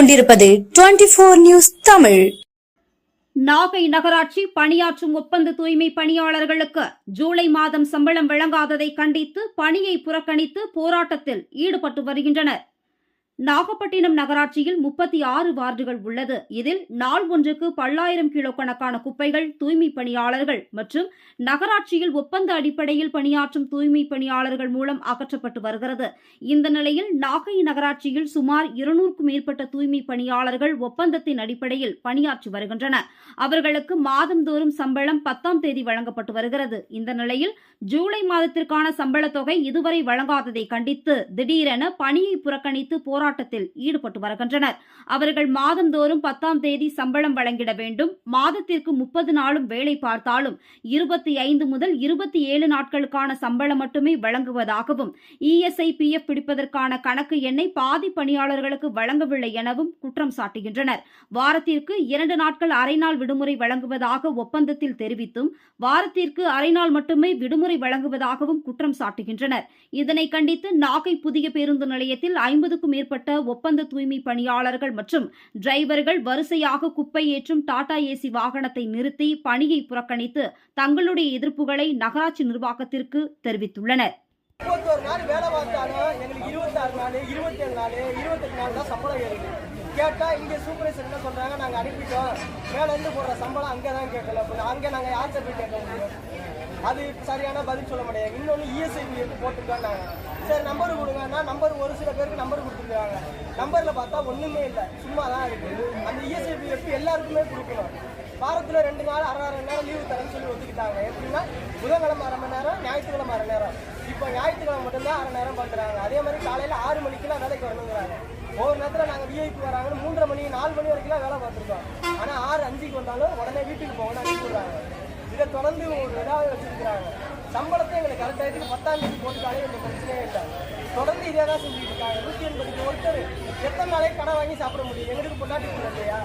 கொண்டிருப்பது 24 நியூஸ் தமிழ். நாகை நகராட்சி பணியாற்றும் ஒப்பந்த தூய்மை பணியாளர்களுக்கு ஜூலை மாதம் சம்பளம் வழங்காததை கண்டித்து பணியை புறக்கணித்து போராட்டத்தில் ஈடுபட்டு வருகின்றனர். நாகப்பட்டினம் நகராட்சியில் 36 வார்டுகள் உள்ளது. இதில் நாள் ஒன்றுக்கு 10,000 கிலோ கணக்கான குப்பைகள் தூய்மை பணியாளர்கள் மற்றும் நகராட்சியில் ஒப்பந்த அடிப்படையில் பணியாற்றும் தூய்மை பணியாளர்கள் மூலம் அகற்றப்பட்டு வருகிறது. இந்த நிலையில் நாகை நகராட்சியில் சுமார் 200க்கும் மேற்பட்ட தூய்மை பணியாளர்கள் ஒப்பந்தத்தின் அடிப்படையில் பணியாற்றி வருகின்றனர். அவர்களுக்கு மாதந்தோறும் சம்பளம் 10ஆம் தேதி வழங்கப்பட்டு வருகிறது. இந்த நிலையில் ஜூலை மாதத்திற்கான சம்பள தொகை இதுவரை வழங்காததை கண்டித்து திடீரென பணியை புறக்கணித்து போராட்டத்தில் ஈடுபட்டு வருகின்றனர். அவர்கள் மாதந்தோறும் 10ஆம் தேதி சம்பளம் வழங்கிட வேண்டும். மாதத்திற்கு 30 நாளும் வேலை பார்த்தாலும் 25 முதல் 27 நாட்களுக்கான சம்பளம் மட்டுமே வழங்குவதாகவும் ESI PF பிடிப்பதற்கான கணக்கு எண்ணை பாதி பணியாளர்களுக்கு வழங்கவில்லை எனவும் குற்றம் சாட்டுகின்றனர். வாரத்திற்கு 2 நாட்கள் அரை நாள் விடுமுறை வழங்குவதாக ஒப்பந்தத்தில் தெரிவித்தும் வாரத்திற்கு அரை நாள் மட்டுமே விடுமுறை வழங்குவதாகவும் குற்றம் சாட்டுகின்றனர். இதனை கண்டித்து நாகை புதிய பேருந்து நிலையத்தில் 50க்கும் மேற்பட்ட ஒப்பந்த தூய்மை பணியாளர்கள் மற்றும் டிரைவர்கள் வரிசையாக குப்பை ஏற்றும் டாடா ஏசி வாகனத்தை நிறுத்தி பணியை புறக்கணித்து தங்களுடைய எதிர்ப்புகளை நகராட்சி நிர்வாகத்திற்கு தெரிவித்துள்ளனர். 31 நாள் வேலை பார்த்தாலும் எங்களுக்கு 26 நாள் 27 நாள் 28 நாள் தான் சம்பளம் ஏறுது. கேட்டால் இங்கே சூப்பர்வைசர் என்ன சொல்கிறாங்க, நாங்கள் அனுப்பிட்டோம், மேலேருந்து போடுற சம்பளம் அங்கே தான் கேட்கல. அங்கே நாங்கள் யார்கிட்ட போய் கேட்க முடியும்? அது சரியான பதில் சொல்ல முடியாது. இன்னொன்று ESI போட்டுருக்காங்க. சரி நம்பர் கொடுங்கன்னா நம்பர் ஒரு சில பேருக்கு நம்பர் கொடுத்துருக்காங்க. நம்பரில் பார்த்தா ஒன்றுமே இல்லை, சும்மா தான் இருக்குது. அந்த ESI எல்லாருக்குமே கொடுக்கணும். வாரத்தில் 2 நாள் அரை நேரம் லீவு தரேன்னு சொல்லி ஒத்துக்கிட்டாங்க. எப்படின்னா புதன்கிழமை அரை மணி நேரம், ஞாயிற்றுக்கிழமை அரை நேரம். இப்போ ஞாயிற்றுக்கிழமை மட்டும்தான் அரை நேரம் பண்ணுறாங்க. அதே மாதிரி காலையில் 6 மணிக்கெல்லாம் வேலைக்கு வரணுங்கிறாங்க. ஒவ்வொரு நேரத்தில் நாங்கள் VIP வராங்கன்னு 3:30 மணி 4 மணி வரைக்கும்லாம் வேலை பார்த்துருக்கோம். ஆனால் 6:05க்கு வந்தாலும் உடனே வீட்டுக்கு போகணும் அனுப்பிடுறாங்க. இதை தொடர்ந்து ஒரு இதாக வச்சுருக்கிறாங்க. சம்பளத்தை எங்களுக்கு கரெக்ட் ஆகிட்டு 10ஆம் தேதி போட்டுட்டாலே எந்த பிரச்சனையே இல்லை. தொடர்ந்து இதே தான் செஞ்சுட்டு இருக்காங்க. 180 ஒருத்தர் எத்தனை நாளே கடன் வாங்கி சாப்பிட முடியும்? எங்களுக்கு பொண்டாட்டி இல்லையா?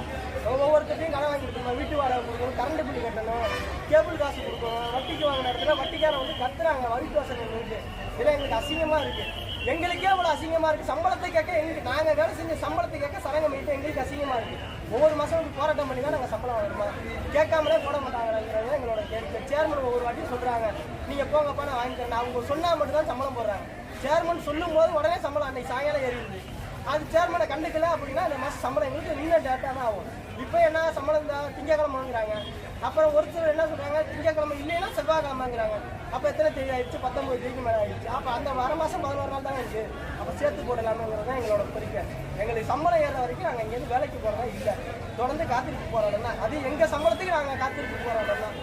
ஒவ்வொருத்தையும் கடன் வாங்கி கொடுக்கணும், வீட்டு வாடகை கொடுக்கணும், கரண்ட் பில்லு கட்டணும், கேபிள் காசு கொடுக்கணும். வட்டிக்கு வாங்கின இடத்துல வட்டிக்காரன் வந்து கத்துறாங்க வரிக்கு வாசல் எங்களுக்கு. இதெல்லாம் எங்களுக்கு அசிங்கமாக இருக்குது. எங்களுக்கே அவ்வளோ அசிங்கமாக இருக்குது. சம்பளத்தை கேட்க எங்களுக்கு நாங்கள் வேலை செஞ்ச சம்பளத்தை கேட்க சரங்க பண்ணிட்டு எங்களுக்கு அசிங்கமாக இருக்குது. ஒவ்வொரு மாதம் போராட்டம் பண்ணி தான் நாங்கள் சம்பளம் வாங்குறோமா? கேட்காமலே போட மாட்டாங்கிறது எங்களோட கேள்வி. சேர்மன் ஒவ்வொரு வாட்டியும் சொல்கிறாங்க, நீங்கள் போங்கப்பா நான் வாங்கி தரேன். அவங்க சொன்னால் மட்டும்தான் சம்பளம் போடுறாங்க. சேர்மன் சொல்லும் போது உடனே சம்பளம் அன்றைக்கி சாயங்காலம் ஏறிடுது. அது சேர்மனை கண்டுக்கல அப்படின்னா அந்த மாதம் சம்பளம் எங்களுக்கு நின்று டேட்டா தான் ஆகும். இப்போ என்ன சம்பளம் தான் திங்கக்கிழமை வாங்குறாங்க. அப்புறம் ஒருத்தர் என்ன சொல்கிறாங்க, திங்கக்கிழமை இல்லைன்னா செவ்வாய்க்கிழமைங்கிறாங்க. அப்போ எத்தனை தேதி ஆயிடுச்சு? 19 தேதிக்கு மேலே ஆயிடுச்சு. அப்போ அந்த வர மாதம் 11 நாள் தான் இருக்குது. அப்போ சேர்த்து போடலாம்ங்கிறது தான் எங்களோட கோரிக்கை. எங்களுக்கு சம்பளம் ஏற வரைக்கும் நாங்கள் இங்கேருந்து வேலைக்கு போகிறதா இல்லை, தொடர்ந்து காத்திருப்பு போராட்டம் தான். அது எங்கள் சம்பளத்துக்கு நாங்கள் காத்திருப்பு போராட்டம் தான்.